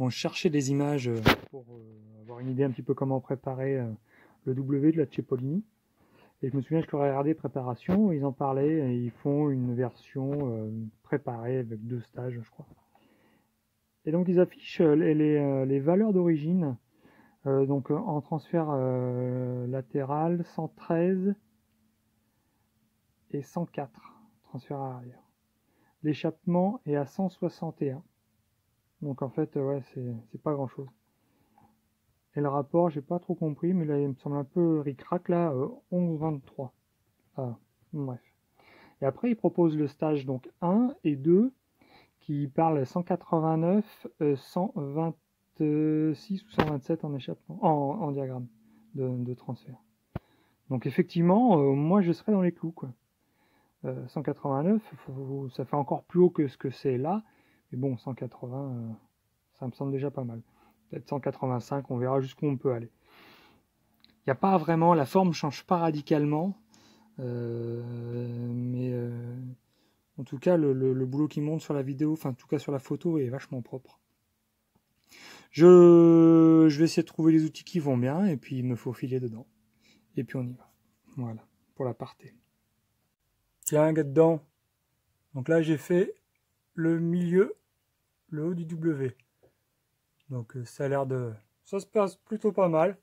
Bon, je cherchais des images pour avoir une idée un petit peu comment préparer le W de la Cepolini. Et je me souviens que je leur ai regardé préparation, ils en parlaient et ils font une version préparée avec 2 stages, je crois. Et donc ils affichent les valeurs d'origine, donc en transfert latéral 113 et 104, transfert arrière. L'échappement est à 161. Donc en fait, ouais, c'est pas grand chose. Et le rapport, j'ai pas trop compris, mais là il me semble un peu ric-rac là, 11,23. Ah, bref. Et après, il propose le stage donc 1 et 2 qui parle 189, 126 ou 127 en échappement, en diagramme de transfert. Donc effectivement, moi je serais dans les clous, quoi. 189, ça fait encore plus haut que ce que c'est là, mais bon, 180, ça me semble déjà pas mal. Peut-être 185, on verra jusqu'où on peut aller. Il n'y a pas vraiment, la forme change pas radicalement, mais en tout cas, le boulot qui monte sur la vidéo, enfin en tout cas sur la photo, est vachement propre. Je vais essayer de trouver les outils qui vont bien, et puis il me faut filer dedans. Et puis on y va. Voilà, pour la partie. Tiens, dedans. Donc là, j'ai fait le milieu, le haut du W. Donc ça a l'air de... Ça se passe plutôt pas mal.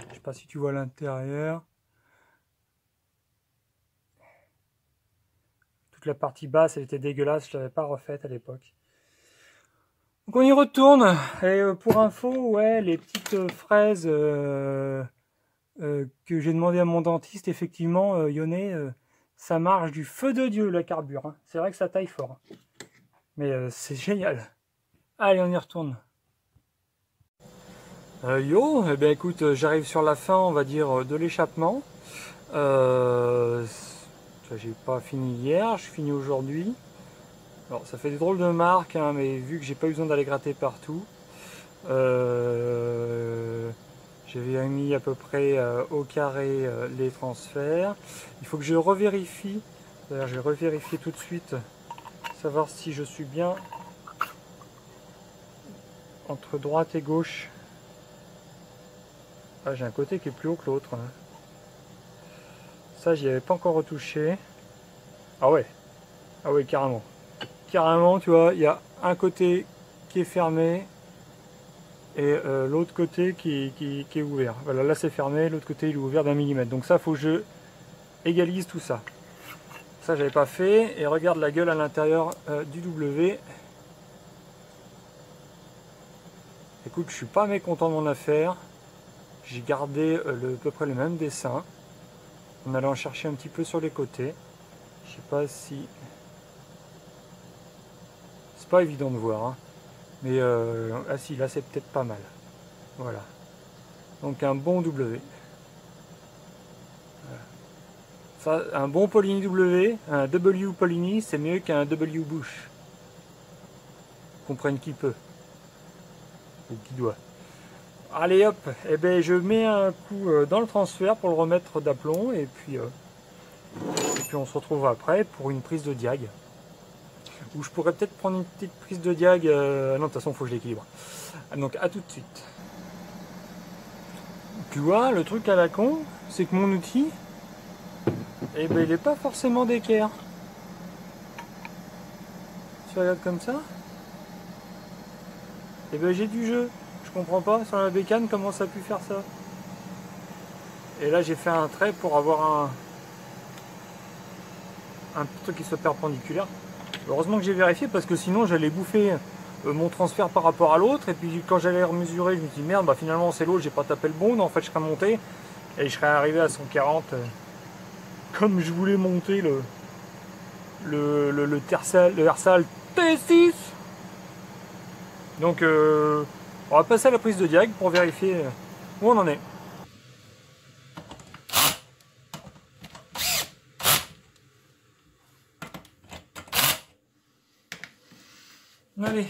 Je sais pas si tu vois l'intérieur. Toute la partie basse, elle était dégueulasse, je l'avais pas refaite à l'époque. Donc on y retourne. Et pour info, ouais, les petites fraises que j'ai demandé à mon dentiste, effectivement, Yoné, ça marche du feu de Dieu la carbure. Hein. C'est vrai que ça taille fort. Mais c'est génial. Allez, on y retourne. Yo, eh bien écoute, j'arrive sur la fin, on va dire, de l'échappement. J'ai pas fini hier, je finis aujourd'hui. Alors ça fait des drôles de marques, hein, mais vu que j'ai pas eu besoin d'aller gratter partout, j'avais mis à peu près au carré les transferts. Il faut que je revérifie, d'ailleurs je vais revérifier tout de suite, savoir si je suis bien entre droite et gauche. Ah, j'ai un côté qui est plus haut que l'autre. Hein. Ça, j'y avais pas encore retouché. Ah ouais, carrément. Carrément, tu vois, il y a un côté qui est fermé et l'autre côté qui est ouvert. Voilà, là c'est fermé, l'autre côté il est ouvert d'1 millimètre. Donc ça, faut que je égalise tout ça. Ça, j'avais pas fait. Et regarde la gueule à l'intérieur du W. Écoute, je suis pas mécontent de mon affaire. J'ai gardé à peu près le même dessin. En allant chercher un petit peu sur les côtés. Je sais pas si... C'est pas évident de voir. Hein. Mais ah si, là c'est peut-être pas mal. Voilà. Donc un bon W. Ça, un bon Polini W, un W Polini, c'est mieux qu'un W Bush. Comprenne qui peut. Ou qui doit. Allez hop, et ben je mets un coup dans le transfert pour le remettre d'aplomb et puis on se retrouve après pour une prise de diag. Ou je pourrais peut-être prendre une petite prise de diag. Non, de toute façon, il faut que je l'équilibre. Donc à tout de suite. Tu vois, le truc à la con, c'est que mon outil, eh ben, il n'est pas forcément d'équerre. Tu regardes comme ça, eh ben, j'ai du jeu. Je comprends pas sur la bécane comment ça a pu faire ça. Et là, j'ai fait un trait pour avoir un truc qui soit perpendiculaire. Heureusement que j'ai vérifié parce que sinon j'allais bouffer mon transfert par rapport à l'autre. Et puis quand j'allais remesurer, je me dis merde, bah finalement c'est l'autre, j'ai pas tapé le bon. Non, en fait, je serais monté et je serais arrivé à 140 comme je voulais monter le Tersal T6. Donc on va passer à la prise de diag pour vérifier où on en est. Allez.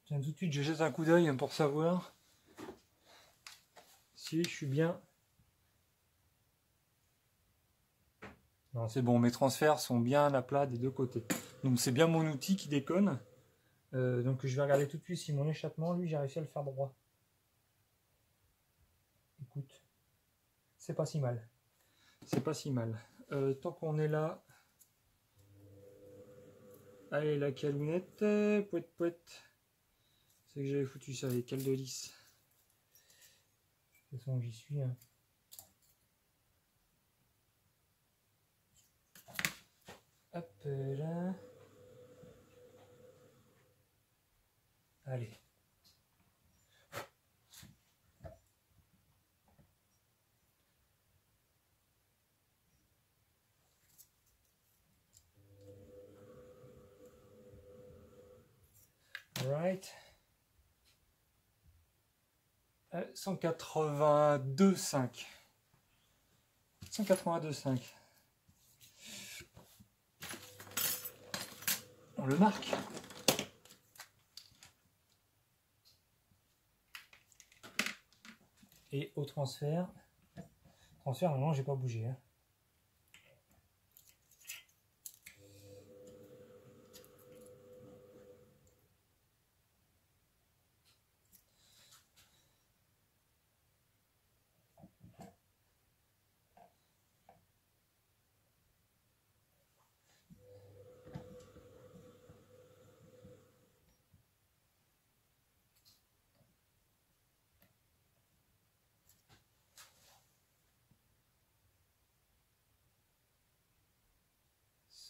Tiens, tout de suite je jette un coup d'œil pour savoir si je suis bien. Non, c'est bon, mes transferts sont bien à plat des deux côtés. Donc c'est bien mon outil qui déconne. Donc je vais regarder tout de suite si mon échappement, lui, j'ai réussi à le faire droit. Écoute, c'est pas si mal. C'est pas si mal. Tant qu'on est là... Allez, la calounette, pouette pouette. C'est que j'avais foutu ça avec cale de lisse. De toute façon, j'y suis. Hein. Hop là. Allez. Right. 182,5. 182,5. On le marque. Et au transfert. Transfert, normalement, j'ai pas bougé. Hein.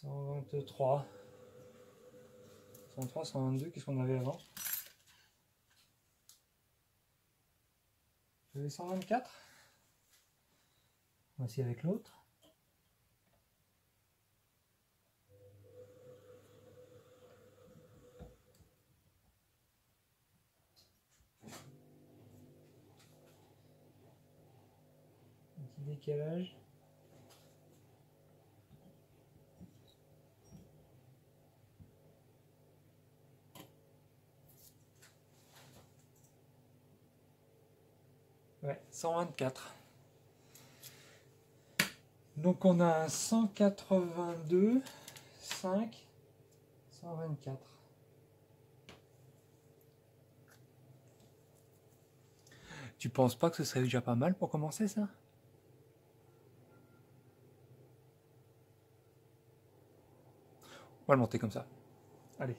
« 123. 123, 122, qu'est-ce qu'on avait avant? J'avais 124. On va essayer avec l'autre. Un petit décalage. Ouais, 124. Donc on a un 182, 5, 124. Tu penses pas que ce serait déjà pas mal pour commencer ça? On va le monter comme ça. Allez.